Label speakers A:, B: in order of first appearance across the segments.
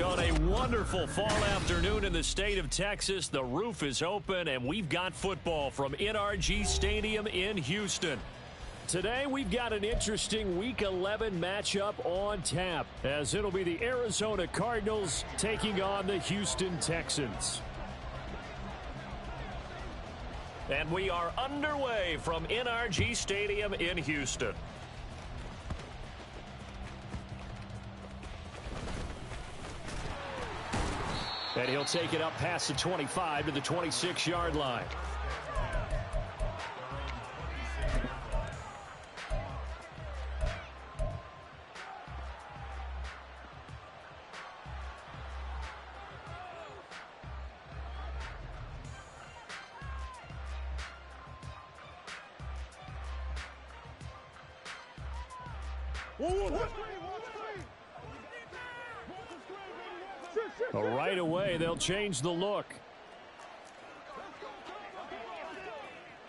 A: On a wonderful fall afternoon in the state of Texas, the roof is open, and we've got football from NRG Stadium in Houston. Today, we've got an interesting Week 11 matchup on tap, as it'll be the Arizona Cardinals taking on the Houston Texans. And we are underway from NRG Stadium in Houston. And he'll take it up past the 25 to the 26-yard line. Right away, they'll change the look.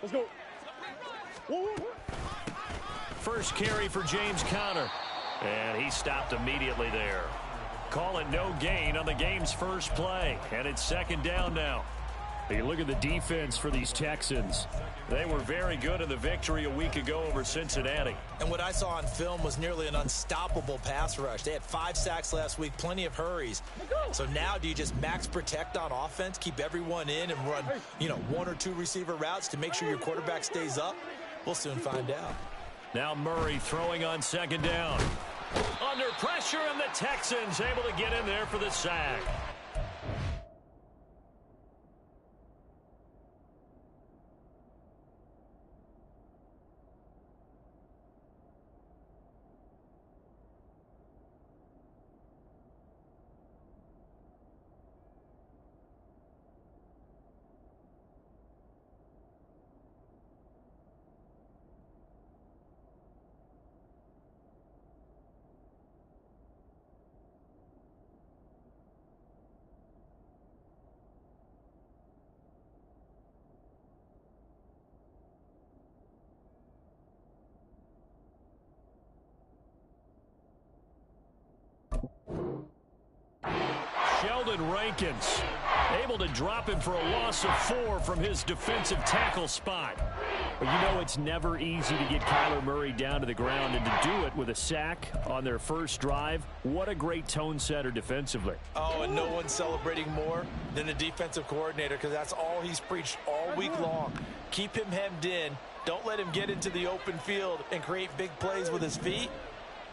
A: Let's go. First carry for James Conner. And he stopped immediately there. Call it no gain on the game's first play. And it's second down now. You look at the defense for these Texans. They were very good in the victory a week ago over Cincinnati.
B: And what I saw on film was nearly an unstoppable pass rush. They had 5 sacks last week, plenty of hurries. So now do you just max protect on offense, keep everyone in, and run, 1 or 2 receiver routes to make sure your quarterback stays up? We'll soon find out.
A: Now Murray throwing on second down. Under pressure, and the Texans able to get in there for the sack. Sheldon Rankins able to drop him for a loss of 4 from his defensive tackle spot. But it's never easy to get Kyler Murray down to the ground, and to do it with a sack on their first drive, what a great tone setter defensively.
B: Oh, and no one's celebrating more than the defensive coordinator, because that's all he's preached all week long. Keep him hemmed in. Don't let him get into the open field and create big plays with his feet.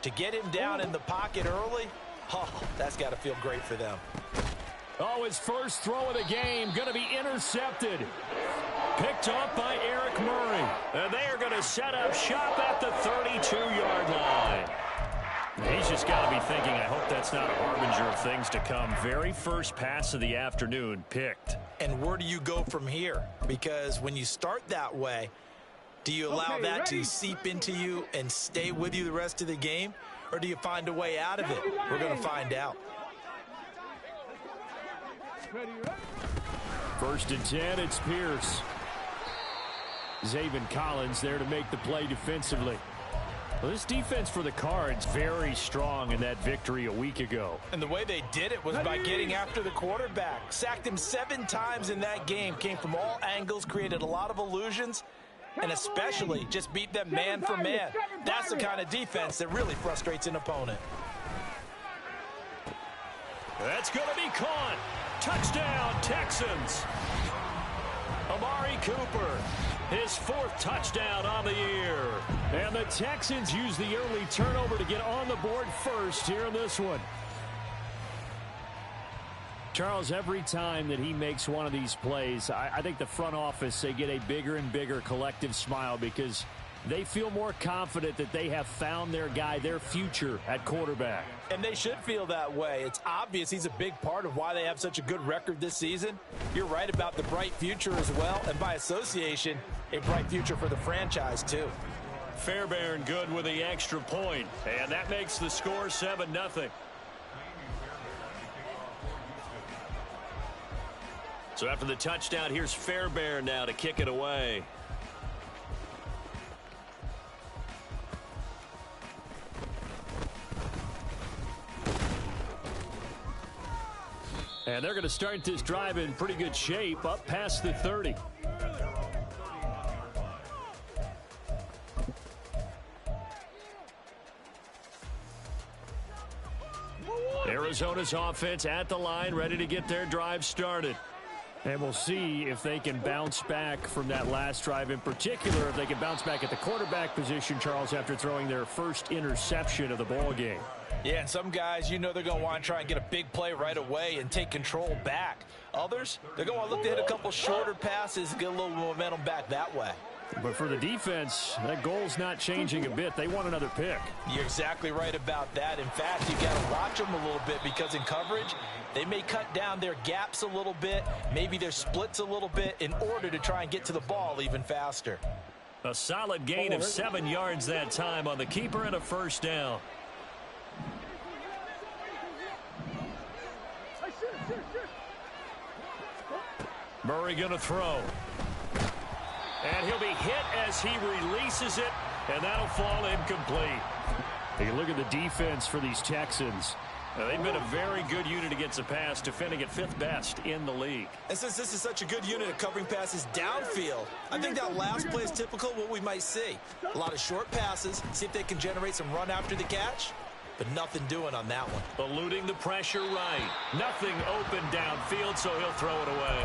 B: To get him down in the pocket early, that's got to feel great for them.
A: Oh, his first throw of the game going to be intercepted. Picked off by Eric Murray. And they are going to set up shop at the 32-yard line. He's just got to be thinking, I hope that's not a harbinger of things to come. Very first pass of the afternoon picked.
B: And where do you go from here? Because when you start that way, do you allow that to seep into you and stay with you the rest of the game? Or do you find a way out of it? We're going to find out.
A: First and 10, it's Pierce. Zaven Collins there to make the play defensively. Well, this defense for the Cards very strong in that victory a week ago.
B: And the way they did it was by getting after the quarterback. Sacked him 7 times in that game. Came from all angles, created a lot of illusions, and especially just beat them man for man. That's the kind of defense that really frustrates an opponent.
A: That's going to be caught. Touchdown, Texans. Amari Cooper, his 4th touchdown on the year. And the Texans use the early turnover to get on the board first here in this one. Charles, every time that he makes one of these plays, I think the front office, they get a bigger and bigger collective smile, because they feel more confident that they have found their guy, their future at quarterback.
B: And they should feel that way. It's obvious he's a big part of why they have such a good record this season. You're right about the bright future as well, and by association, a bright future for the franchise too.
A: Fairbairn good with the extra point, and that makes the score 7-0. So after the touchdown, here's Fairbairn now to kick it away. And they're going to start this drive in pretty good shape, up past the 30. Arizona's offense at the line, ready to get their drive started. And we'll see if they can bounce back from that last drive, in particular, if they can bounce back at the quarterback position, Charles, after throwing their first interception of the ball game.
B: Yeah, and some guys, you know they're going to want to try and get a big play right away and take control back. Others, they're going to look to hit a couple shorter passes and get a little momentum back that way.
A: But for the defense, that goal's not changing a bit. They want another pick.
B: You're exactly right about that. In fact, you got to watch them a little bit because in coverage, they may cut down their gaps a little bit, maybe their splits a little bit in order to try and get to the ball even faster.
A: A solid gain of 7 yards that time on the keeper and a first down. Murray going to throw. And he'll be hit as he releases it, and that'll fall incomplete. Take a look at the defense for these Texans. Now, they've been a very good unit against the pass, defending at 5th best in the league.
B: And since this is such a good unit of covering passes downfield, I think that last play is typical of what we might see. A lot of short passes, see if they can generate some run after the catch, but nothing doing on that one.
A: Eluding the pressure right. Nothing open downfield, so he'll throw it away.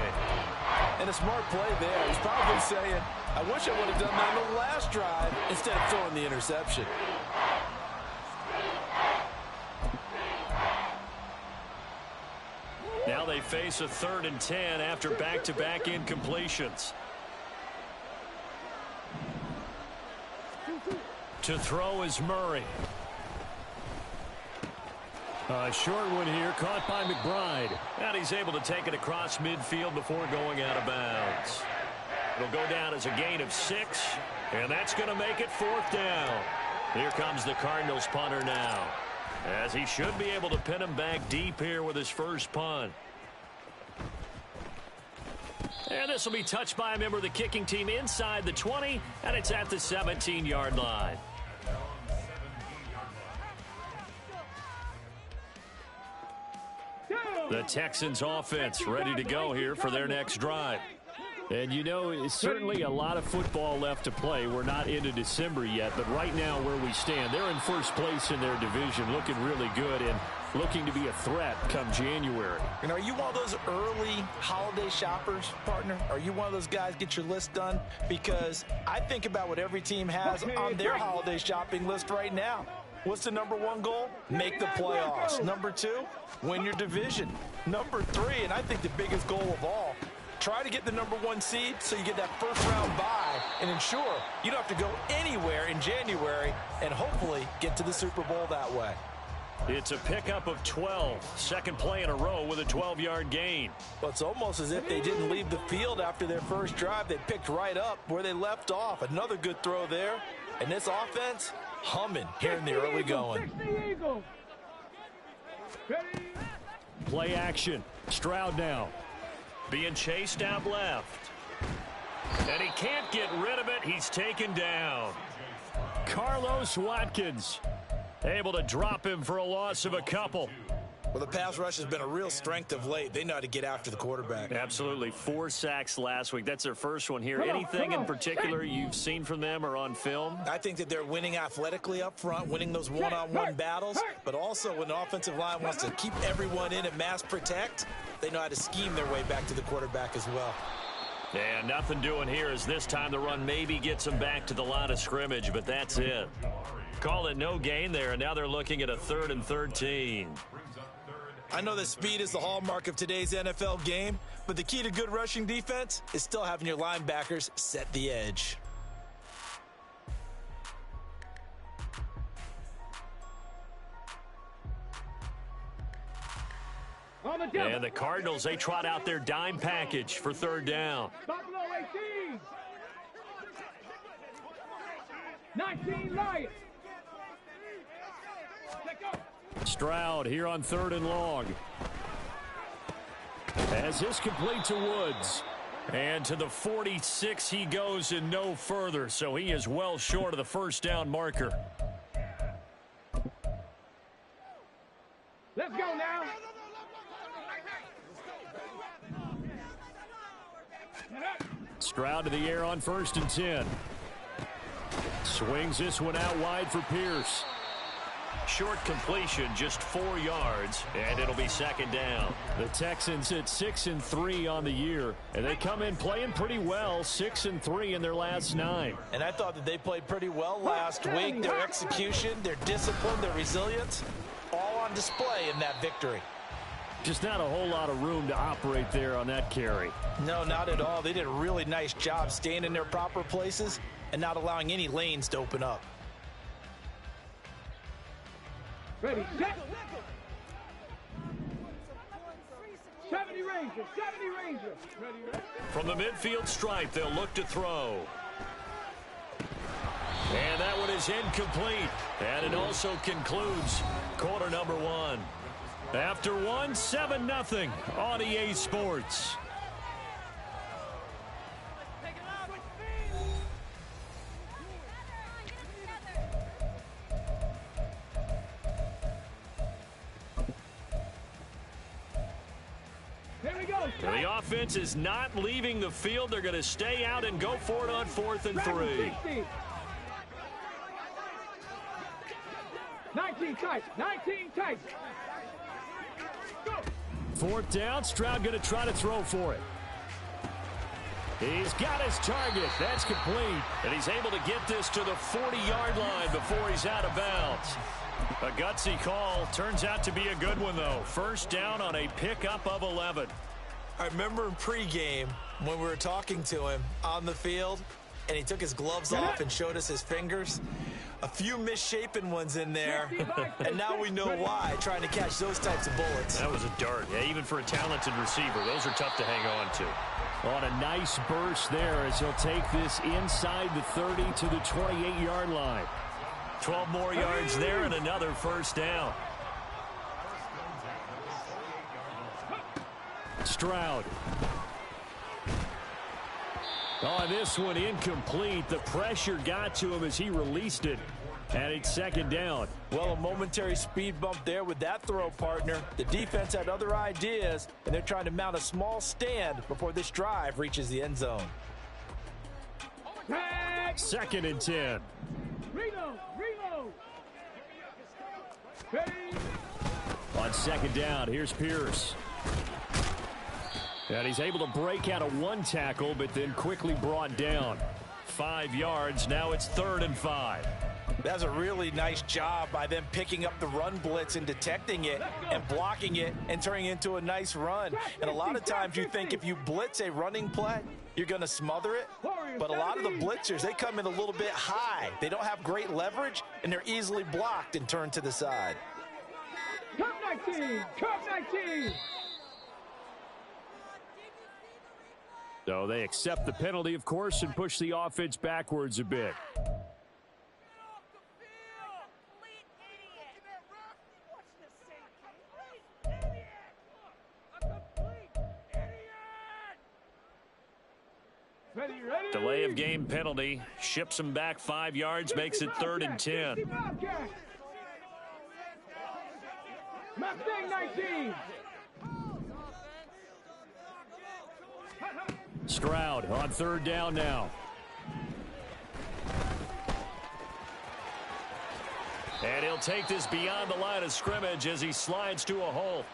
B: And a smart play there. He's probably saying, I wish I would have done that on the last drive instead of throwing the interception.
A: Now they face a 3rd and 10 after back-to-back incompletions. To throw is Murray. A short one here, caught by McBride. And he's able to take it across midfield before going out of bounds. It'll go down as a gain of 6, and that's going to make it 4th down. Here comes the Cardinals punter now, as he should be able to pin him back deep here with his first punt. And this will be touched by a member of the kicking team inside the 20, and it's at the 17-yard line. The Texans offense ready to go here for their next drive. And you know, it's certainly a lot of football left to play. We're not into December yet, but right now where we stand, they're in first place in their division, looking really good and looking to be a threat come January.
B: And are you one of those early holiday shoppers, partner? Are you one of those guys get your list done? Because I think about what every team has on their holiday shopping list right now. What's the #1 goal? Make the playoffs. #2, win your division. #3, and I think the biggest goal of all, try to get the #1 seed so you get that first-round bye and ensure you don't have to go anywhere in January and hopefully get to the Super Bowl that way.
A: It's a pickup of 12. Second play in a row with a 12-yard gain.
B: Well, it's almost as if they didn't leave the field after their first drive. They picked right up where they left off. Another good throw there. And this offense, humming here in the early going.
A: Play action. Stroud now. Being chased out left. And he can't get rid of it. He's taken down. Carlos Watkins able to drop him for a loss of a couple.
B: Well, the pass rush has been a real strength of late. They know how to get after the quarterback.
A: Absolutely. 4 sacks last week. That's their first one here. Anything in particular you've seen from them or on film?
B: I think that they're winning athletically up front, winning those one-on-one battles, but also when the offensive line wants to keep everyone in and mass protect, they know how to scheme their way back to the quarterback as well.
A: And nothing doing here as this time the run maybe gets them back to the line of scrimmage, but that's it. Call it no gain there, and now they're looking at a 3rd and 13.
B: I know that speed is the hallmark of today's NFL game, but the key to good rushing defense is still having your linebackers set the edge.
A: And the Cardinals, they trot out their dime package for 3rd down.
C: 19 Lions.
A: Stroud here on 3rd and long. As this complete to Woods. And to the 46 he goes and no further, so he is well short of the first down marker.
C: Let's go now.
A: Stroud to the air on 1st and 10. Swings this one out wide for Pierce. Short completion, just 4 yards, and it'll be 2nd down. The Texans at 6-3 on the year, and they come in playing pretty well, 6-3 in their last 9.
B: And I thought that they played pretty well last week. Their execution, their discipline, their resilience, all on display in that victory.
A: Just not a whole lot of room to operate there on that carry.
B: No, not at all. They did a really nice job staying in their proper places and not allowing any lanes to open up.
C: Ready, set. 70 Ranger, 70 Ranger. Ready.
A: From the midfield stripe, they'll look to throw. And that one is incomplete. And it also concludes quarter number 1. After 1, 7-0 on EA Sports. The offense is not leaving the field. They're going to stay out and go for it on 4th and 3.
C: 19 tight, 19 tight. Go.
A: 4th down, Stroud going to try to throw for it. He's got his target. That's complete. And he's able to get this to the 40-yard line before he's out of bounds. A gutsy call. Turns out to be a good one, though. 1st down on a pickup of 11.
B: I remember in pregame when we were talking to him on the field, and he took his gloves off and showed us his fingers. A few misshapen ones in there, and now we know why, trying to catch those types of bullets.
A: That was a dart. Yeah, even for a talented receiver, those are tough to hang on to. On a nice burst there as he'll take this inside the 30 to the 28-yard line. 12 more yards there and another 1st down. Stroud. On this one, incomplete. The pressure got to him as he released it, and it's 2nd down.
B: Well, a momentary speed bump there with that throw, partner. The defense had other ideas, and they're trying to mount a small stand before this drive reaches the end zone.
A: 2nd and 10.
C: Reload.
A: On 2nd down, here's Pierce. And he's able to break out of 1 tackle, but then quickly brought down. 5 yards. Now it's 3rd and 5.
B: That's a really nice job by them picking up the run blitz and detecting it and blocking it and turning it into a nice run. And a lot of times you think if you blitz a running play, you're going to smother it. But a lot of the blitzers, they come in a little bit high. They don't have great leverage, and they're easily blocked and turned to the side.
C: Cup 19, Cup 19.
A: So they accept the penalty, of course, and push the offense backwards a bit. Delay of game penalty. Ships him back 5 yards, makes it 3rd and 10.
C: Mustang 19.
A: Stroud on 3rd down now. And he'll take this beyond the line of scrimmage as he slides to a hole.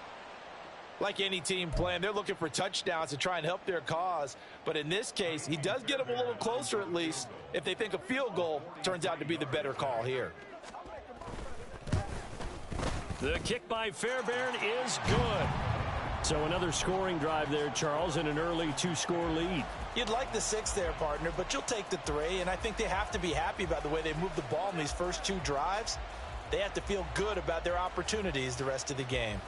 B: Like any team playing, they're looking for touchdowns to try and help their cause. But in this case, he does get them a little closer at least if they think a field goal turns out to be the better call here.
A: The kick by Fairbairn is good. So another scoring drive there, Charles, and an early 2-score lead.
B: You'd like the 6 there, partner, but you'll take the 3, and I think they have to be happy about the way they moved the ball in these first 2 drives. They have to feel good about their opportunities the rest of the game.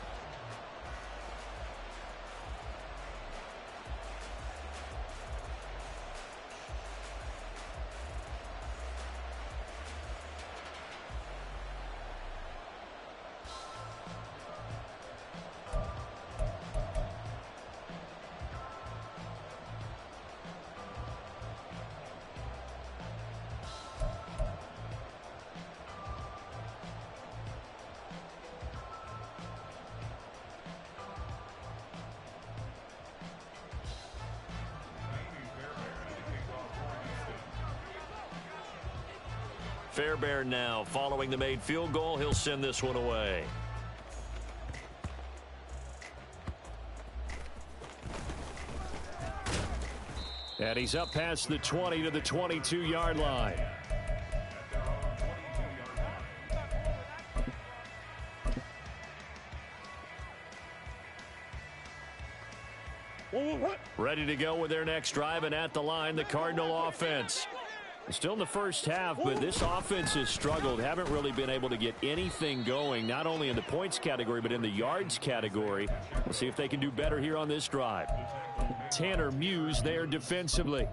A: Fairbairn now following the made field goal. He'll send this one away. And he's up past the 20 to the 22-yard line. Ready to go with their next drive, and at the line, the Cardinal offense. Still in the first half, but this offense has struggled. Haven't really been able to get anything going, not only in the points category, but in the yards category. We'll see if they can do better here on this drive. Tanner Muse there defensively.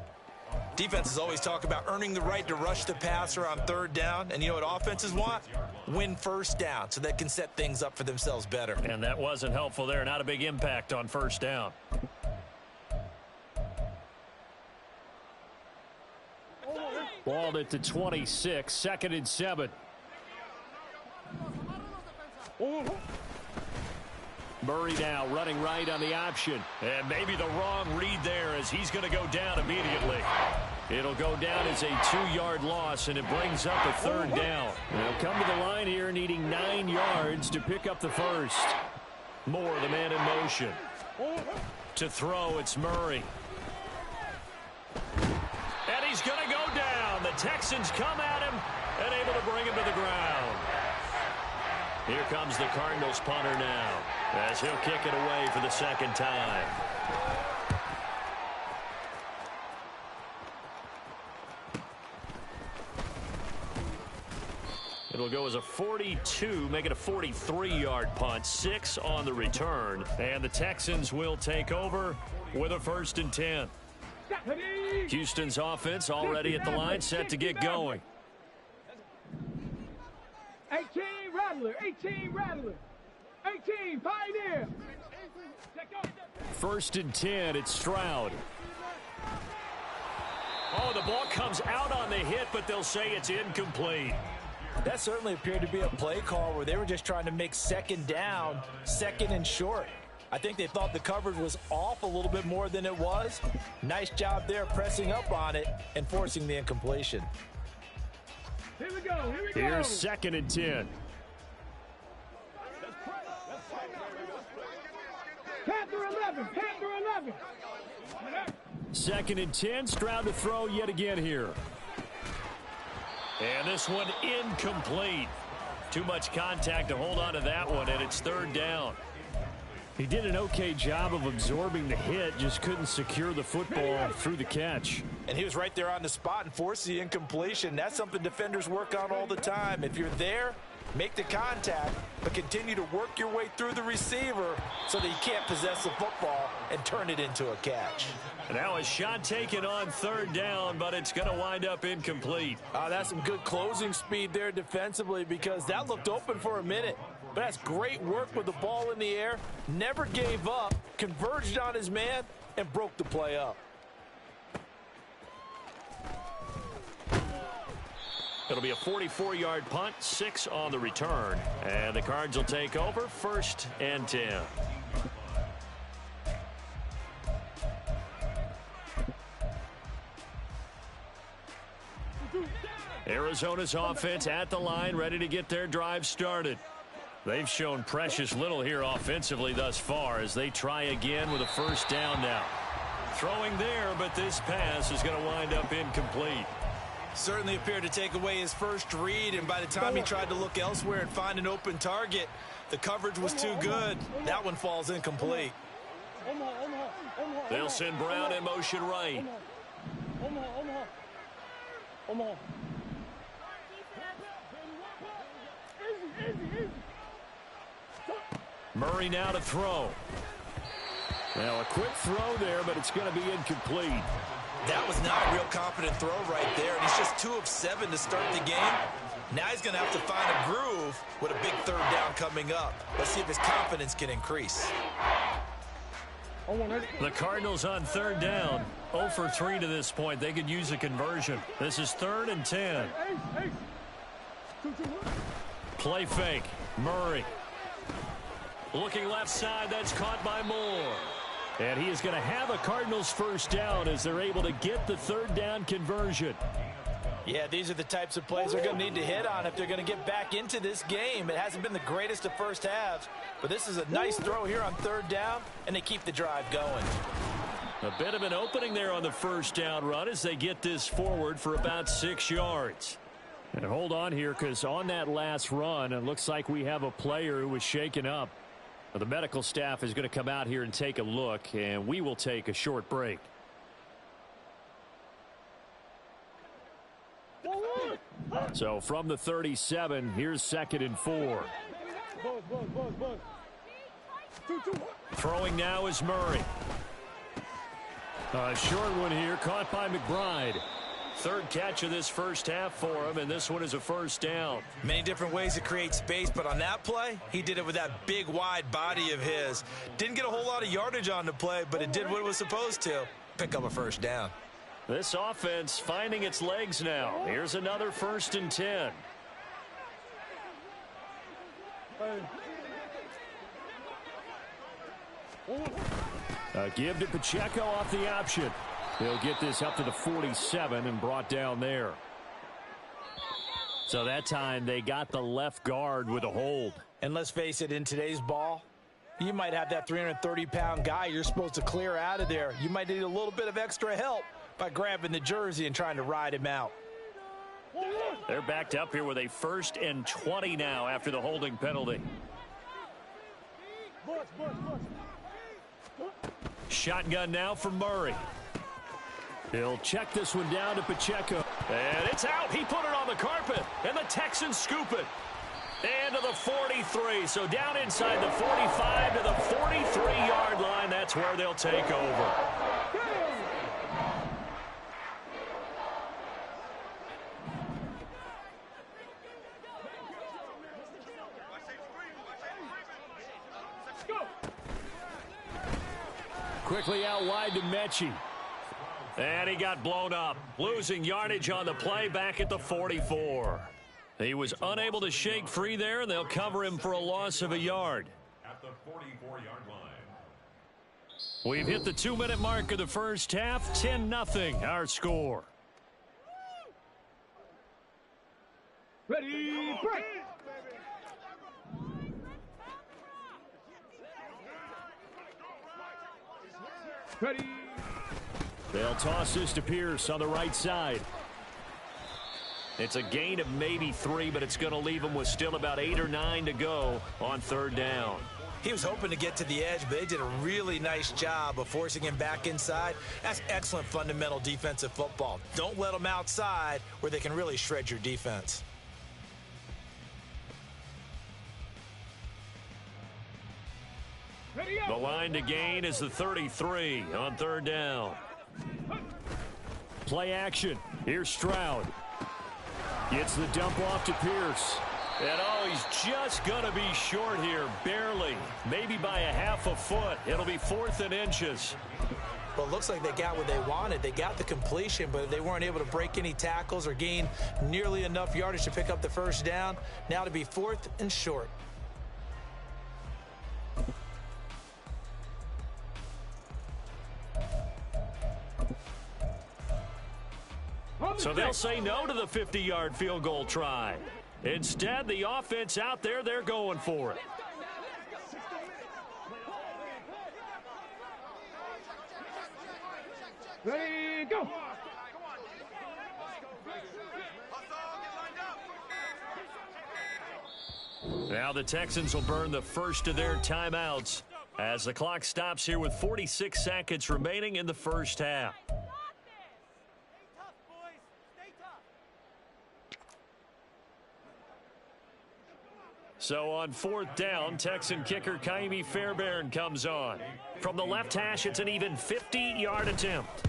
B: Defenses always talk about earning the right to rush the passer on third down. And you know what offenses want? Win first down so they can set things up for themselves better.
A: And that wasn't helpful there. Not a big impact on first down. Balled at the 26, 2nd and 7. Murray now running right on the option. And maybe the wrong read there as he's going to go down immediately. It'll go down as a 2-yard loss, and it brings up a 3rd down. They'll come to the line here needing 9 yards to pick up the first. Moore, the man in motion. To throw, it's Murray. And he's going to go down. The Texans come at him and able to bring him to the ground. Here comes the Cardinals punter now as he'll kick it away for the 2nd time. It'll go as a 42, make it a 43-yard punt, 6 on the return. And the Texans will take over with a 1st and 10. Houston's offense already at the line, set to get going.
C: 18 Rattler, 18 Rattler, 18 Pioneer.
A: 1st and 10, it's Stroud. Oh, the ball comes out on the hit, but they'll say it's incomplete.
B: That certainly appeared to be a play call where they were just trying to make 2nd down, 2nd and short. I think they thought the coverage was off a little bit more than it was. Nice job there pressing up on it and forcing the incompletion.
C: Here we go, here we go.
A: Here's 2nd and 10.
C: Panther 11, Panther 11.
A: 2nd and 10, Stroud to throw yet again here. And this one incomplete. Too much contact to hold on to that one, and it's 3rd down. He did an okay job of absorbing the hit, just couldn't secure the football through the catch.
B: And he was right there on the spot and forced the incompletion. That's something defenders work on all the time. If you're there, make the contact, but continue to work your way through the receiver so that you can't possess the football and turn it into a catch.
A: Now a shot taken on 3rd down, but it's going to wind up incomplete.
B: That's some good closing speed there defensively because that looked open for a minute. But that's great work with the ball in the air. Never gave up, converged on his man, and broke the play up.
A: It'll be a 44-yard punt, 6 on the return. And the Cards will take over, 1st and 10. Arizona's offense at the line, ready to get their drive started. They've shown precious little here offensively thus far as they try again with a 1st down now. Throwing there, but this pass is going to wind up incomplete.
B: Certainly appeared to take away his first read, and by the time he tried to look elsewhere and find an open target, the coverage was too good. That one falls incomplete.
A: They'll send Brown in motion right. Murray now to throw. Now a quick throw there, but it's going to be incomplete.
B: That was not a real confident throw right there, and he's just 2 of 7 to start the game. Now he's going to have to find a groove with a big 3rd down coming up. Let's see if his confidence can increase.
A: The Cardinals on 3rd down, 0 for 3 to this point. They could use a conversion. This is 3rd and 10. Play fake. Murray. Looking left side, that's caught by Moore. And he is going to have a Cardinals 1st down as they're able to get the 3rd down conversion.
B: Yeah, these are the types of plays they're going to need to hit on if they're going to get back into this game. It hasn't been the greatest of first halves, but this is a nice throw here on third down, and they keep the drive going.
A: A bit of an opening there on the first down run as they get this forward for about 6 yards. And hold on here, because on that last run, it looks like we have a player who was shaken up. The medical staff is going to come out here and take a look, and we will take a short break. So from the 37, here's 2nd and 4. Throwing now is Murray. A short one here, caught by McBride. Third catch of this first half for him, and this one is a first down.
B: Many different ways to create space, but on that play, he did it with that big, wide body of his. Didn't get a whole lot of yardage on the play, but it did what it was supposed to. Pick up a first down.
A: This offense finding its legs now. Here's another 1st and 10. A give to Pacheco off the option. He'll get this up to the 47 and brought down there. So that time they got the left guard with a hold.
B: And let's face it, in today's ball, you might have that 330-pound guy you're supposed to clear out of there. You might need a little bit of extra help by grabbing the jersey and trying to ride him out.
A: They're backed up here with a 1st and 20 now after the holding penalty. Shotgun now for Murray. He'll check this one down to Pacheco. And it's out. He put it on the carpet. And the Texans scoop it. And to the 43. So down inside the 45 to the 43-yard line. That's where they'll take over. Quickly out wide to Mechie. And he got blown up. Losing yardage on the play back at the 44. He was unable to shake free there, and they'll cover him for a loss of a yard. At the 44-yard line. We've hit the 2-minute mark of the first half. 10-0 our score.
C: Ready, break. Ready.
A: They'll toss this to Pierce on the right side. It's a gain of maybe 3, but it's going to leave them with still about 8 or 9 to go on third down.
B: He was hoping to get to the edge, but they did a really nice job of forcing him back inside. That's excellent fundamental defensive football. Don't let them outside where they can really shred your defense.
A: The line to gain is the 33 on third down. Play action. Here's Stroud. Gets the dump off to Pierce. And oh, he's just going to be short here, barely. Maybe by a half a foot. It'll be 4th and inches.
B: Well, it looks like they got what they wanted. They got the completion, but they weren't able to break any tackles or gain nearly enough yardage to pick up the first down. Now to be 4th and short.
A: So they'll say no to the 50-yard field goal try. Instead, the offense out there, they're going for it.
C: Ready, go.
A: Now the Texans will burn the first of their timeouts as the clock stops here with 46 seconds remaining in the first half. So on 4th down, Texan kicker Kaimi Fairbairn comes on. From the left hash, it's an even 50-yard attempt.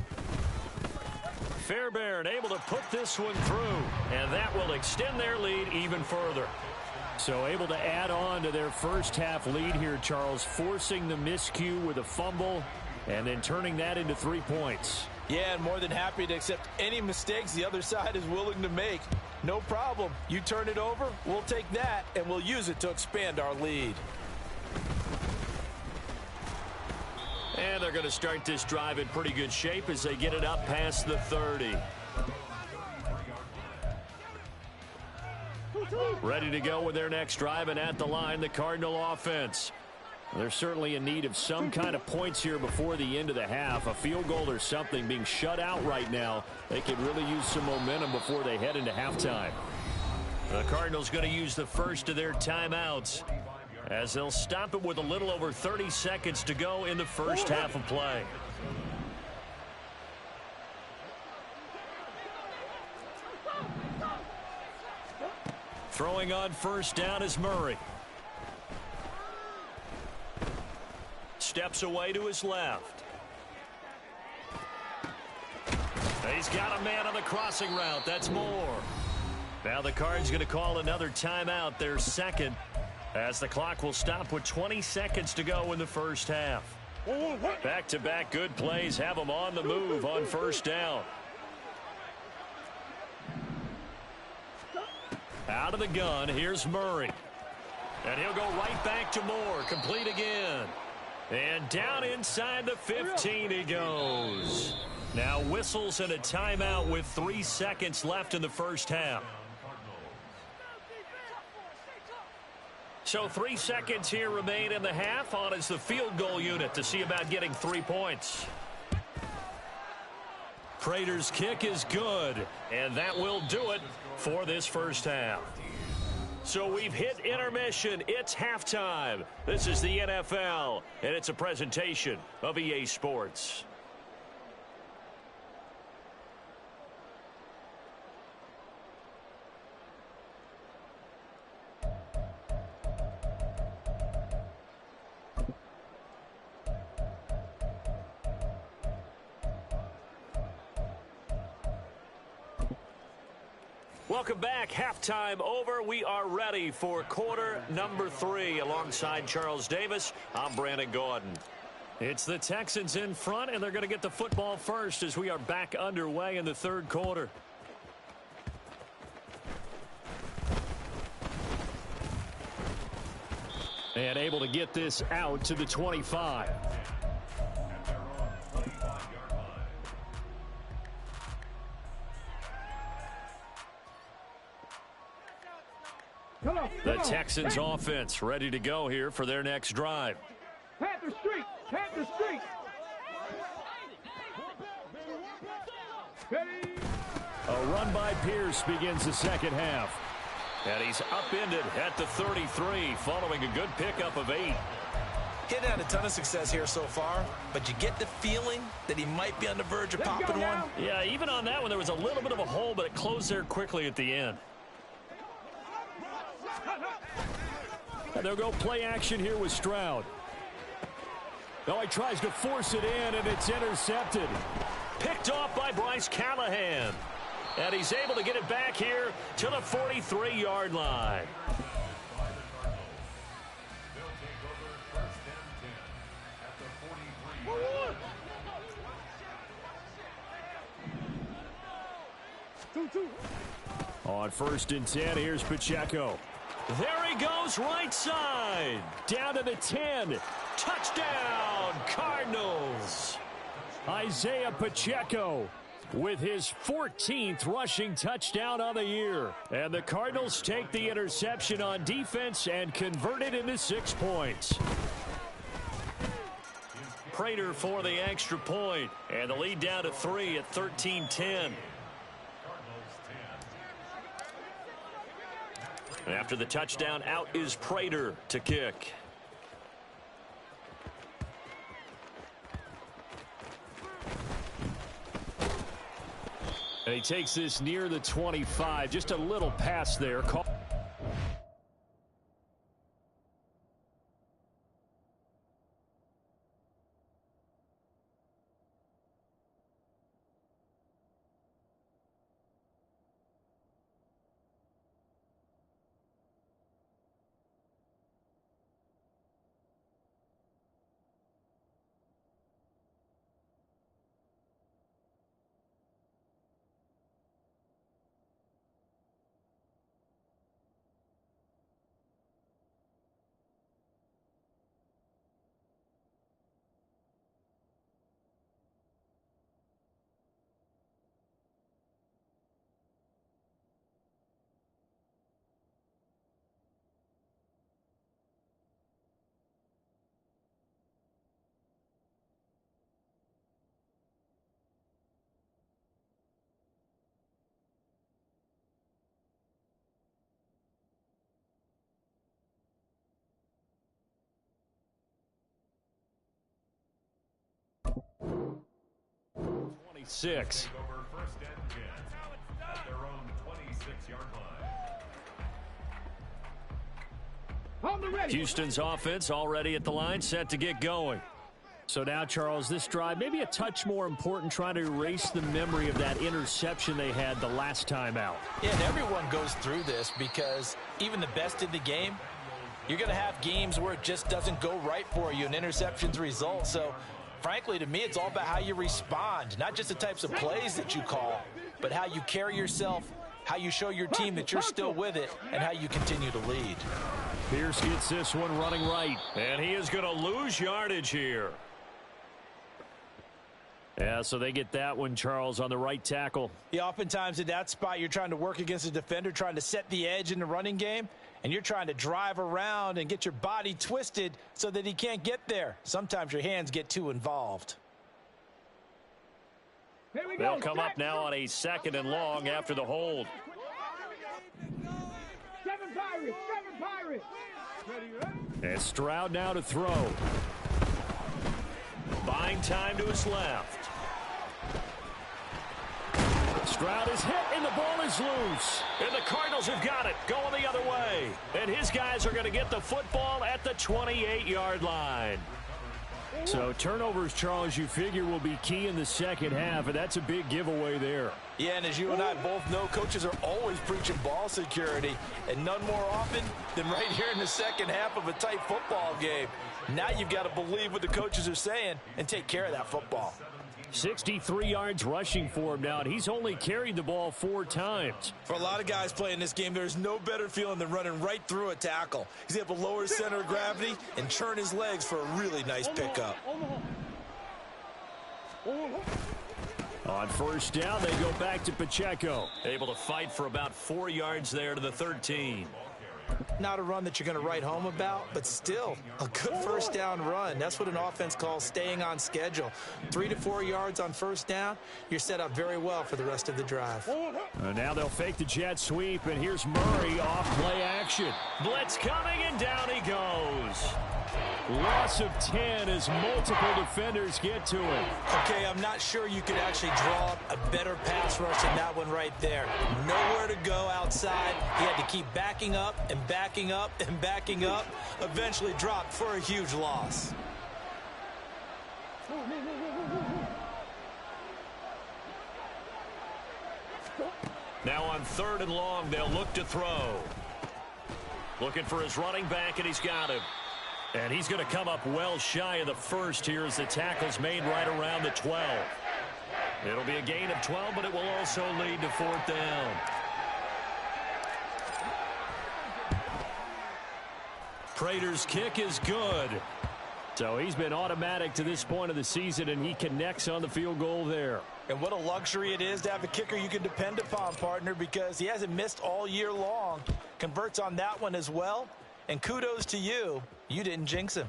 A: Fairbairn able to put this one through, and that will extend their lead even further. So able to add on to their first half lead here, Charles, forcing the miscue with a fumble and then turning that into 3 points.
B: Yeah, and more than happy to accept any mistakes the other side is willing to make. No problem. You turn it over, we'll take that, and we'll use it to expand our lead.
A: And they're going to start this drive in pretty good shape as they get it up past the 30. Ready to go with their next drive, and at the line, the Cardinal offense. They're certainly in need of some kind of points here before the end of the half. A field goal or something. Being shut out right now, they could really use some momentum before they head into halftime. The Cardinals going to use the first of their timeouts as they'll stop it with a little over 30 seconds to go in the first half of play. Throwing on first down is Murray. Steps away to his left. He's got a man on the crossing route. That's Moore. Now the Cards going to call another timeout, their second, as the clock will stop with 20 seconds to go in the first half. Back-to-back good plays have them on the move on first down. Out of the gun, here's Murray. And he'll go right back to Moore, complete again. And down inside the 15 he goes. Now whistles and a timeout with 3 seconds left in the first half. So 3 seconds here remain in the half. On is the field goal unit to see about getting 3 points. Prater's kick is good, and that will do it for this first half. So we've hit intermission. It's halftime. This is the NFL, and it's a presentation of EA Sports. Welcome back. Halftime over. We are ready for quarter number 3. Alongside Charles Davis, I'm Brandon Gordon. It's the Texans in front, and they're going to get the football first as we are back underway in the third quarter. And able to get this out to the 25. The Texans offense ready to go here for their next drive.
C: Panther Street! Panther Street!
A: A run by Pierce begins the second half. And he's upended at the 33 following a good pickup of 8.
B: He's had a ton of success here so far, but you get the feeling that he might be on the verge of popping one.
A: Yeah, even on that one, there was a little bit of a hole, but it closed there quickly at the end. And they'll go play action here with Stroud. Now he tries to force it in, and it's intercepted. Picked off by Bryce Callahan. And he's able to get it back here to the 43-yard line. On 1st and 10, here's Pacheco. There he goes, right side. Down to the 10. Touchdown, Cardinals. Isaiah Pacheco with his 14th rushing touchdown on the year. And the Cardinals take the interception on defense and convert it into 6 points. Prater for the extra point. And the lead down to 3 at 13-10. After the touchdown, out is Prater to kick. And he takes this near the 25. Just a little pass there. 26. Houston's offense already at the line, set to get going. So now, Charles, this drive maybe a touch more important, trying to erase the memory of that interception they had the last time out.
B: Yeah, and everyone goes through this because even the best in the game, you're going to have games where it just doesn't go right for you, and interceptions result. So, frankly, to me, it's all about how you respond, not just the types of plays that you call, but how you carry yourself, how you show your team that you're still with it, and how you continue to lead.
A: Pierce gets this one running right, and he is going to lose yardage here. Yeah, so they get that one, Charles, on the right tackle.
B: Yeah, oftentimes in that spot, you're trying to work against a defender, trying to set the edge in the running game, and you're trying to drive around and get your body twisted so that he can't get there. Sometimes your hands get too involved.
A: They'll come up now on a 2nd and long after the hold.
C: Seven Pirates.
A: And Stroud now to throw. Buying time to his left. Stroud is hit, and the ball is loose. And the Cardinals have got it, going the other way. And his guys are going to get the football at the 28-yard line. So turnovers, Charles, you figure will be key in the second half, and that's a big giveaway there.
B: Yeah, and as you and I both know, coaches are always preaching ball security, and none more often than right here in the second half of a tight football game. Now you've got to believe what the coaches are saying and take care of that football.
A: 63 yards rushing for him now, and he's only carried the ball 4 times.
B: For a lot of guys playing this game, there's no better feeling than running right through a tackle. He's able to lower his center of gravity and turn his legs for a really nice pickup.
A: On first down, they go back to Pacheco. Able to fight for about 4 yards there to the 13.
B: Not a run that you're going to write home about, but still a good first down run. That's what an offense calls staying on schedule. 3 to 4 yards on first down, you're set up very well for the rest of the drive.
A: Now they'll fake the jet sweep, and here's Murray off play action. Blitz coming, and down he goes. Loss of 10 as multiple defenders get to him.
B: Okay, I'm not sure you could actually draw up a better pass rush than that one right there. Nowhere to go outside. He had to keep backing up and backing up and backing up. Eventually dropped for a huge loss.
A: Now on 3rd and long, they'll look to throw. Looking for his running back, and he's got him. And he's going to come up well shy of the first here as the tackle's made right around the 12. It'll be a gain of 12, but it will also lead to 4th down. Prater's kick is good. So he's been automatic to this point of the season, and he connects on the field goal there.
B: And what a luxury it is to have a kicker you can depend upon, partner, because he hasn't missed all year long. Converts on that one as well. And kudos to you. You didn't jinx him.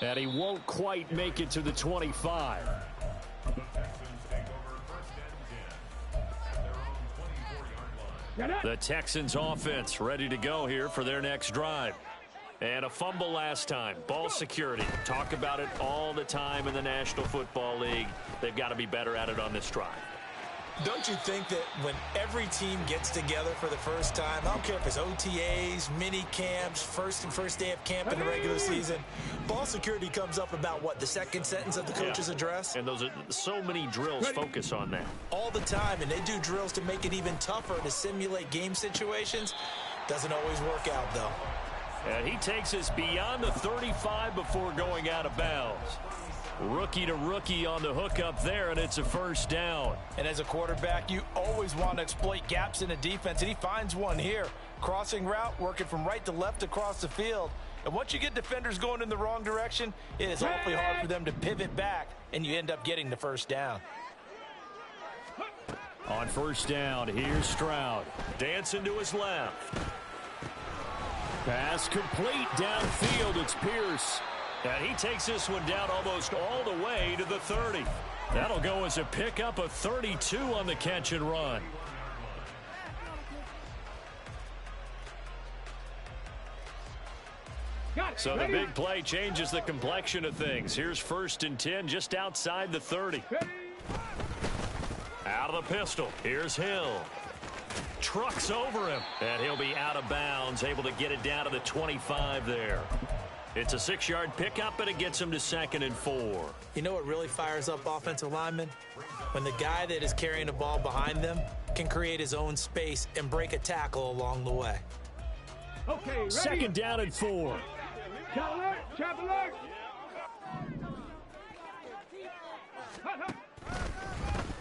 A: And he won't quite make it to the 25. The Texans offense ready to go here for their next drive. And a fumble last time. Ball security. Talk about it all the time in the National Football League. They've got to be better at it on this drive.
B: Don't you think that when every team gets together for the first time, I don't care if it's OTAs, mini camps, first day of camp in the regular season, ball security comes up about what, the second sentence of the coach's address?
A: And those are so many drills focus on that.
B: All the time, and they do drills to make it even tougher to simulate game situations. Doesn't always work out, though.
A: And he takes us beyond the 35 before going out of bounds. Rookie to rookie on the hookup there, and it's a first down.
B: And as a quarterback, you always want to exploit gaps in a defense, and he finds one here. Crossing route, working from right to left across the field. And once you get defenders going in the wrong direction, it is awfully hard for them to pivot back, and you end up getting the first down.
A: On first down, here's Stroud. Dancing to his left. Pass complete downfield. It's Pierce. And he takes this one down almost all the way to the 30. That'll go as a pickup of 32 on the catch and run. So the big play changes the complexion of things. Here's 1st and 10 just outside the 30. Out of the pistol. Here's Hill. Trucks over him. And he'll be out of bounds, able to get it down to the 25 there. It's a 6-yard pickup, and it gets him to 2nd and 4.
B: You know what really fires up offensive linemen? When the guy that is carrying the ball behind them can create his own space and break a tackle along the way.
C: Okay, ready?
A: 2nd down and 4.
C: Trap alert, trap alert.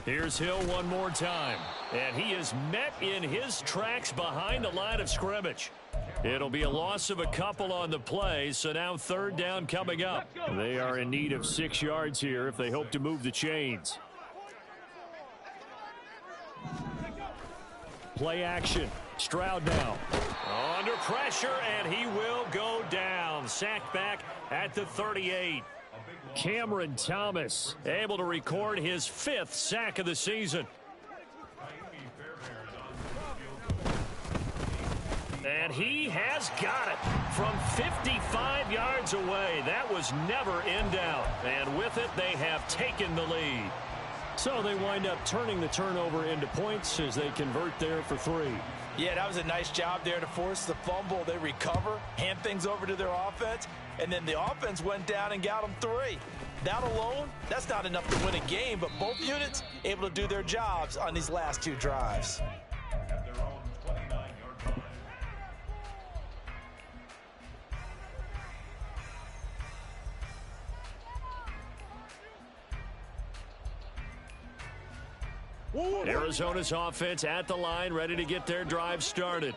A: Here's Hill one more time. And he is met in his tracks behind the line of scrimmage. It'll be a loss of a couple on the play, so now 3rd down coming up. They are in need of 6 yards here if they hope to move the chains. Play action. Stroud now. Under pressure, and he will go down. Sacked back at the 38. Cameron Thomas able to record his 5th sack of the season. And he has got it from 55 yards away. That was never in doubt. And with it, they have taken the lead. So they wind up turning the turnover into points as they convert there for 3.
B: Yeah, that was a nice job there to force the fumble. They recover, hand things over to their offense, and then the offense went down and got them 3. That alone, that's not enough to win a game, but both units able to do their jobs on these last 2 drives.
A: Arizona's offense at the line, ready to get their drive started.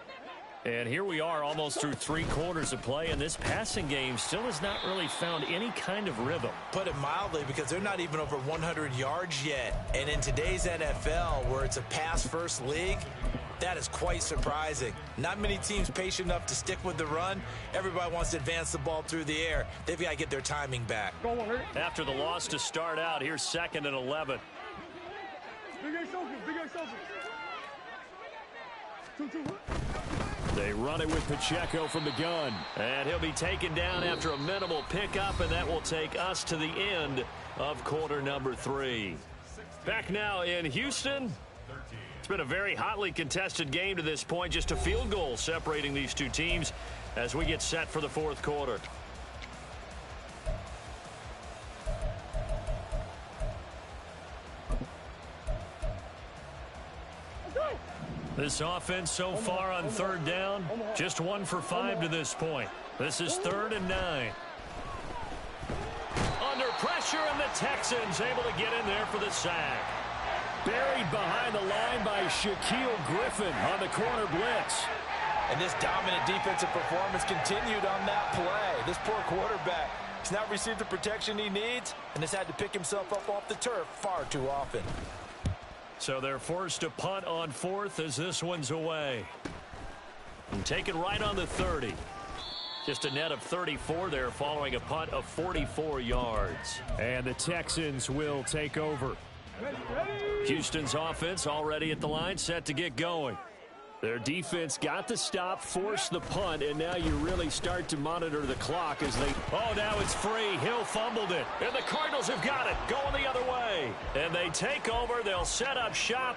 A: And here we are almost through 3 quarters of play, and this passing game still has not really found any kind of rhythm.
B: Put it mildly, because they're not even over 100 yards yet. And in today's NFL, where it's a pass-first league, that is quite surprising. Not many teams patient enough to stick with the run. Everybody wants to advance the ball through the air. They've got to get their timing back.
A: After the loss to start out, here's 2nd and 11.
C: Big Ace open, big Ace open. 2-2.
A: They run it with Pacheco from the gun. And he'll be taken down after a minimal pickup, and that will take us to the end of quarter number 3. Back now in Houston. It's been a very hotly contested game to this point. Just a field goal separating these 2 teams as we get set for the 4th quarter. This offense so far on 3rd down, just 1 for 5 to this point. This is 3rd and 9. Under pressure, and the Texans able to get in there for the sack. Buried behind the line by Shaquille Griffin on the corner blitz.
B: And this dominant defensive performance continued on that play. This poor quarterback has not received the protection he needs and has had to pick himself up off the turf far too often.
A: So they're forced to punt on 4th as this one's away. And taken right on the 30. Just a net of 34 there following a punt of 44 yards. And the Texans will take over. Houston's offense already at the line, set to get going. Their defense got the stop, forced the punt, and now you really start to monitor the clock as they... Oh, now it's free. Hill fumbled it, and the Cardinals have got it, going the other way. And they take over. They'll set up shop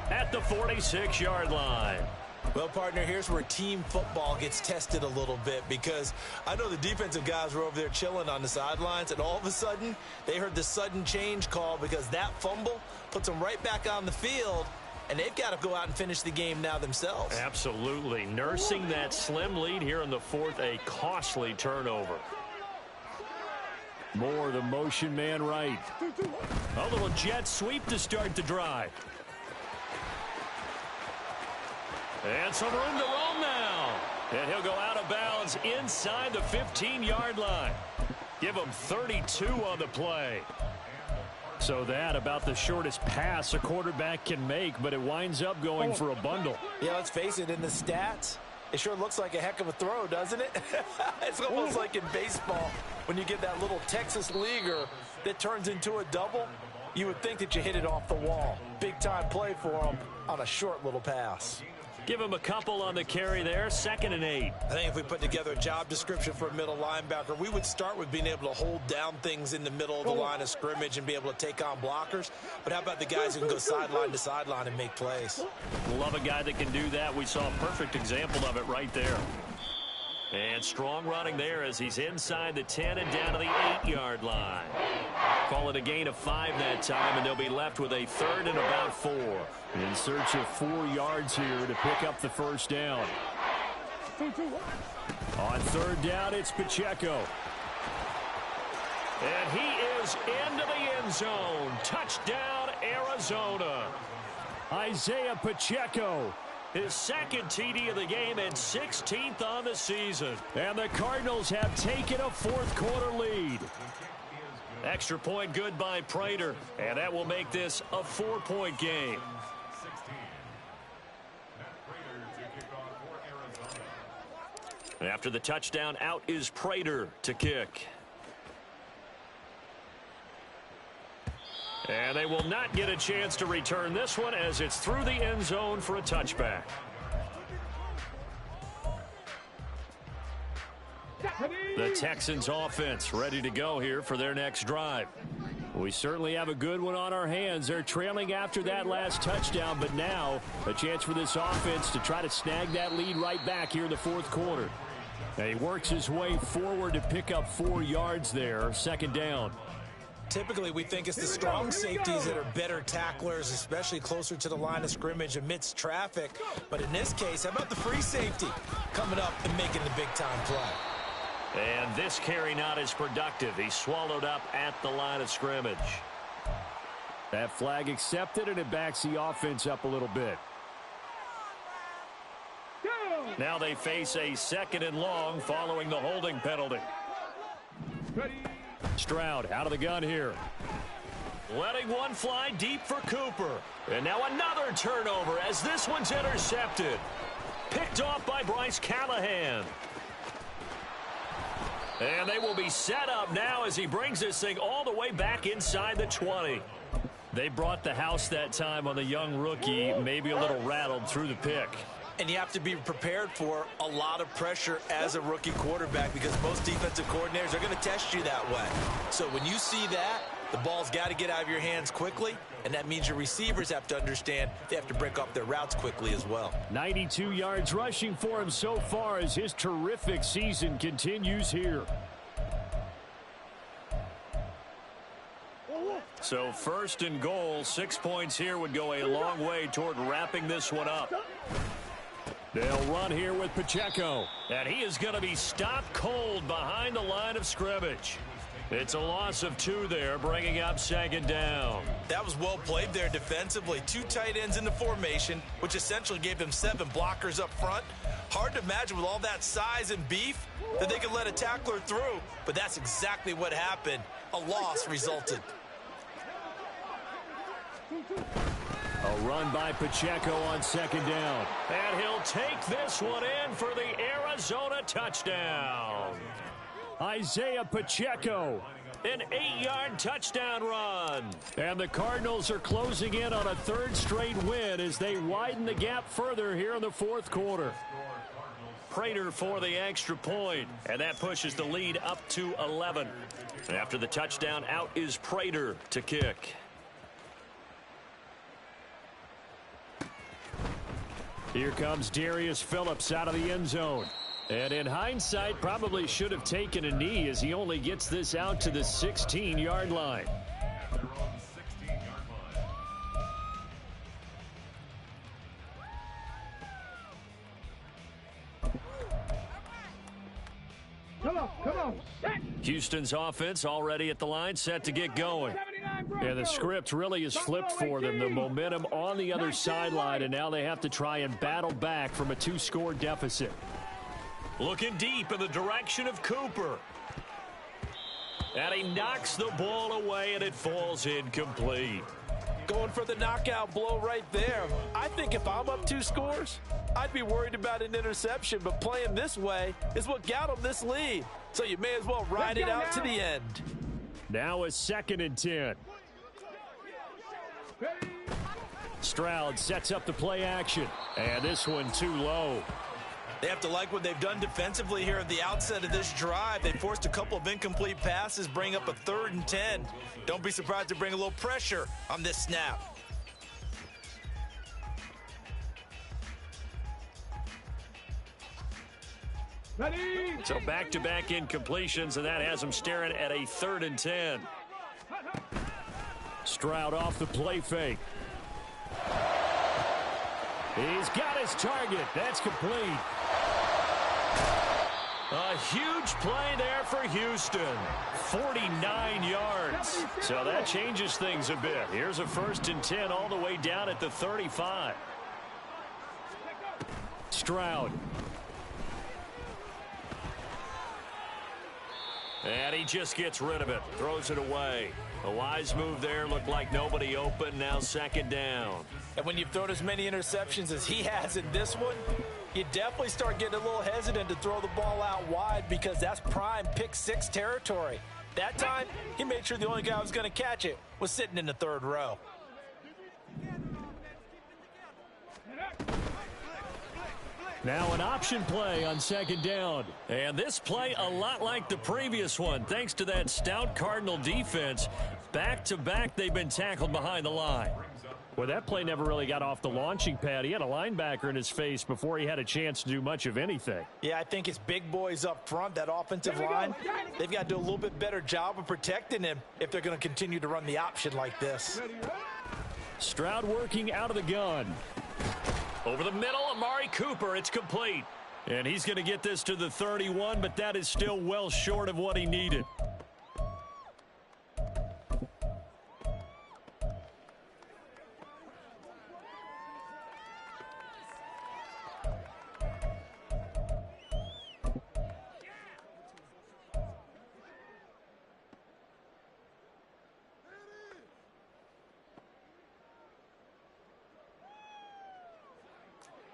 A: at the 46-yard line.
B: Well, partner, here's where team football gets tested a little bit, because I know the defensive guys were over there chilling on the sidelines, and all of a sudden, they heard the sudden change call because that fumble puts them right back on the field, and they've got to go out and finish the game now themselves.
A: Absolutely. Nursing that slim lead here in the 4th, a costly turnover. Moore, the motion man right. A little jet sweep to start the drive. And some room to roam now. And he'll go out of bounds inside the 15-yard line. Give him 32 on the play. So that about the shortest pass a quarterback can make, but it winds up going for a bundle.
B: Yeah, let's face it, in the stats, it sure looks like a heck of a throw, doesn't it? It's almost like in baseball when you get that little Texas leaguer that turns into a double. You would think that you hit it off the wall. Big-time play for him on a short little pass.
A: Give him a couple on the carry there, 2nd and 8.
B: I think if we put together a job description for a middle linebacker, we would start with being able to hold down things in the middle of the line of scrimmage and be able to take on blockers. But how about the guys who can go sideline to sideline and make plays?
A: Love a guy that can do that. We saw a perfect example of it right there. And strong running there as he's inside the 10 and down to the 8-yard line. Call it a gain of 5 that time, and they'll be left with a 3rd and about 4. In search of 4 yards here to pick up the first down. On 3rd down, it's Pacheco. And he is into the end zone. Touchdown, Arizona. Isaiah Pacheco. His 2nd TD of the game and 16th on the season. And the Cardinals have taken a 4th quarter lead. Extra point good by Prater. And that will make this a 4-point game. After the touchdown, out is Prater to kick. And they will not get a chance to return this one as it's through the end zone for a touchback. The Texans offense ready to go here for their next drive. We certainly have a good one on our hands. They're trailing after that last touchdown, but now a chance for this offense to try to snag that lead right back here in the 4th quarter. And he works his way forward to pick up 4 yards there, 2nd down.
B: Typically, we think it's the strong safeties that are better tacklers, especially closer to the line of scrimmage amidst traffic. But in this case, how about the free safety coming up and making the big-time play?
A: And this carry not as productive. He's swallowed up at the line of scrimmage. That flag accepted, and it backs the offense up a little bit. Now they face a 2nd and long following the holding penalty. Stroud out of the gun here. Letting one fly deep for Cooper. And now another turnover as this one's intercepted. Picked off by Bryce Callahan. And they will be set up now as he brings this thing all the way back inside the 20. They brought the house that time on the young rookie, maybe a little rattled through the pick.
B: And you have to be prepared for a lot of pressure as a rookie quarterback because most defensive coordinators are going to test you that way. So when you see that, the ball's got to get out of your hands quickly, and that means your receivers have to understand they have to break off their routes quickly as well.
A: 92 yards rushing for him so far as his terrific season continues here. So 1st and goal, 6 points here would go a long way toward wrapping this one up. They'll run here with Pacheco. And he is going to be stopped cold behind the line of scrimmage. It's a loss of 2 there, bringing up 2nd down.
B: That was well played there defensively. 2 tight ends in the formation, which essentially gave them 7 blockers up front. Hard to imagine with all that size and beef that they could let a tackler through. But that's exactly what happened. A loss resulted.
A: A run by Pacheco on 2nd down. And he'll take this one in for the Arizona touchdown. Isaiah Pacheco, an 8-yard touchdown run. And the Cardinals are closing in on a 3rd straight win as they widen the gap further here in the 4th quarter. Prater for the extra point, and that pushes the lead up to 11. After the touchdown, out is Prater to kick. Here comes Darius Phillips out of the end zone. And in hindsight, probably should have taken a knee as he only gets this out to the 16-yard line.
C: Come on.
A: Houston's offense already at the line, set to get going. And the script really is flipped for them. The momentum on the other sideline, and now they have to try and battle back from a 2-score deficit. Looking deep in the direction of Cooper. And he knocks the ball away, and it falls incomplete.
B: Going for the knockout blow right there. I think if I'm up 2 scores, I'd be worried about an interception, but playing this way is what got him this lead. So you may as well ride it out to the end.
A: Now a 2nd and 10. Stroud sets up the play action. And this one too low.
B: They have to like what they've done defensively here at the outset of this drive. They forced a couple of incomplete passes, bring up a 3rd and 10. Don't be surprised to bring a little pressure on this snap.
C: Ready?
A: So back-to-back incompletions, and that has them staring at a 3rd and 10. Stroud off the play fake. He's got his target. That's complete. A huge play there for Houston. 49 yards. So that changes things a bit. Here's a 1st and 10 all the way down at the 35. Stroud. And he just gets rid of it. Throws it away. A wise move there. Looked like nobody open. Now 2nd down.
B: And when you've thrown as many interceptions as he has in this one, you definitely start getting a little hesitant to throw the ball out wide because that's prime pick 6 territory. That time, he made sure the only guy who was going to catch it was sitting in the 3rd row.
A: Now an option play on 2nd down. And this play a lot like the previous one, thanks to that stout Cardinal defense. Back-to-back, they've been tackled behind the line. Well, that play never really got off the launching pad. He had a linebacker in his face before he had a chance to do much of anything.
B: Yeah, I think it's big boys up front, that offensive line. They've got to do a little bit better job of protecting him if they're going to continue to run the option like this.
A: Stroud working out of the gun. Over the middle, Amari Cooper. It's complete. And he's going to get this to the 31, but that is still well short of what he needed.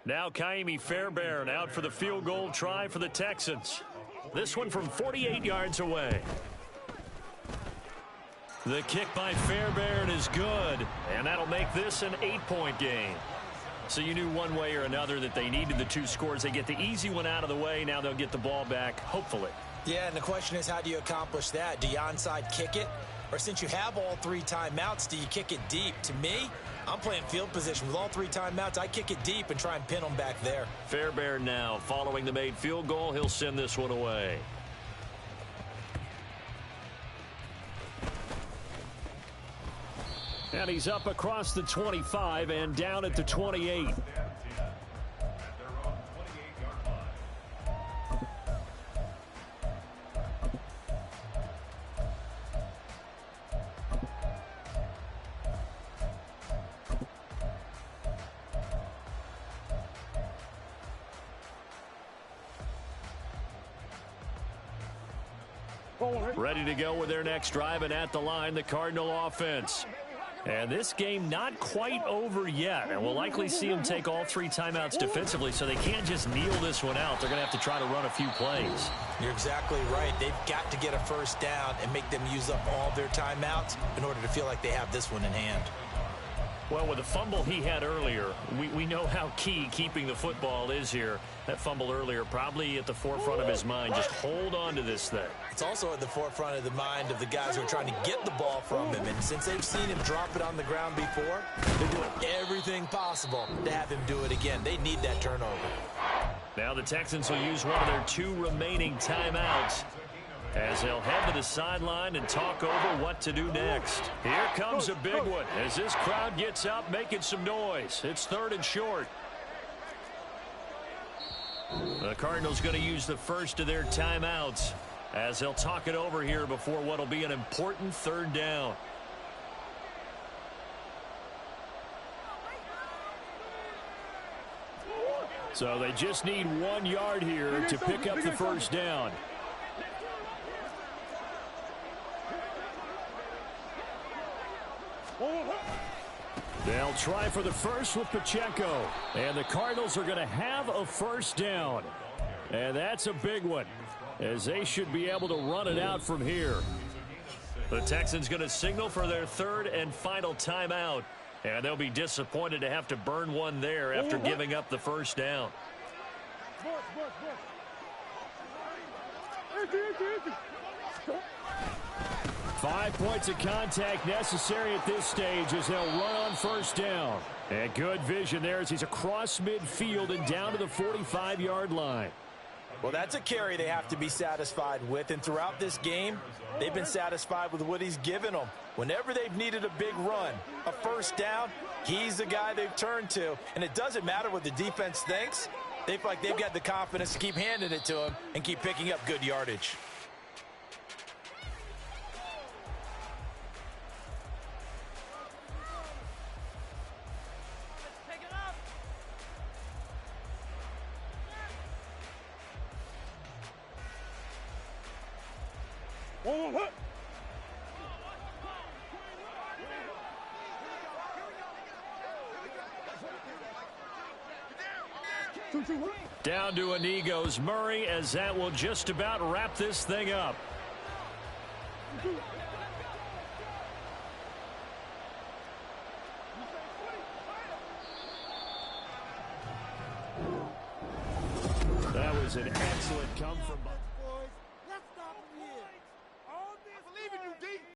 A: Now Kaimi Fairbairn out for the field goal try for the Texans. This one from 48 yards away. The kick by Fairbairn is good, and that'll make this an 8-point game. So you knew one way or another that they needed the 2 scores. They get the easy one out of the way. Now they'll get the ball back, hopefully.
B: Yeah, and the question is, how do you accomplish that? Do you onside kick it? Or since you have all 3 timeouts, do you kick it deep? To me, I'm playing field position. With all 3 timeouts, I kick it deep and try and pin them back there.
A: Fairbairn now following the made field goal. He'll send this one away. And he's up across the 25 and down at the 28. Ready to go with their next drive, and at the line, the Cardinal offense. And this game not quite over yet, and we'll likely see them take all 3 timeouts defensively, so they can't just kneel this one out. They're going to have to try to run a few plays.
B: You're exactly right. They've got to get a 1st down and make them use up all their timeouts in order to feel like they have this one in hand.
A: Well, with the fumble he had earlier, we know how key keeping the football is here. That fumble earlier probably at the forefront of his mind. Just hold on to this thing.
B: It's also at the forefront of the mind of the guys who are trying to get the ball from him. And since they've seen him drop it on the ground before, they're doing everything possible to have him do it again. They need that turnover.
A: Now the Texans will use one of their 2 remaining timeouts as they'll head to the sideline and talk over what to do next. Here comes a big one as this crowd gets up making some noise. It's 3rd and short. The Cardinals going to use the first of their timeouts as they'll talk it over here before what will be an important 3rd down. So they just need 1 yard here to pick up the 1st down. They'll try for the first with Pacheco. And the Cardinals are going to have a 1st down. And that's a big one, as they should be able to run it out from here. The Texans going to signal for their 3rd and final timeout And they'll be disappointed to have to burn one there after giving up the first down. 5 points of contact necessary at this stage as they'll run on first down. And good vision there as he's across midfield and down to the 45-yard line.
B: Well, that's a carry they have to be satisfied with. And throughout this game, they've been satisfied with what he's given them. Whenever they've needed a big run, a first down, he's the guy they've turned to. And it doesn't matter what the defense thinks. They feel like they've got the confidence to keep handing it to him and keep picking up good yardage.
A: Down to a knee goes Murray as that will just about wrap this thing up. That was an excellent come from...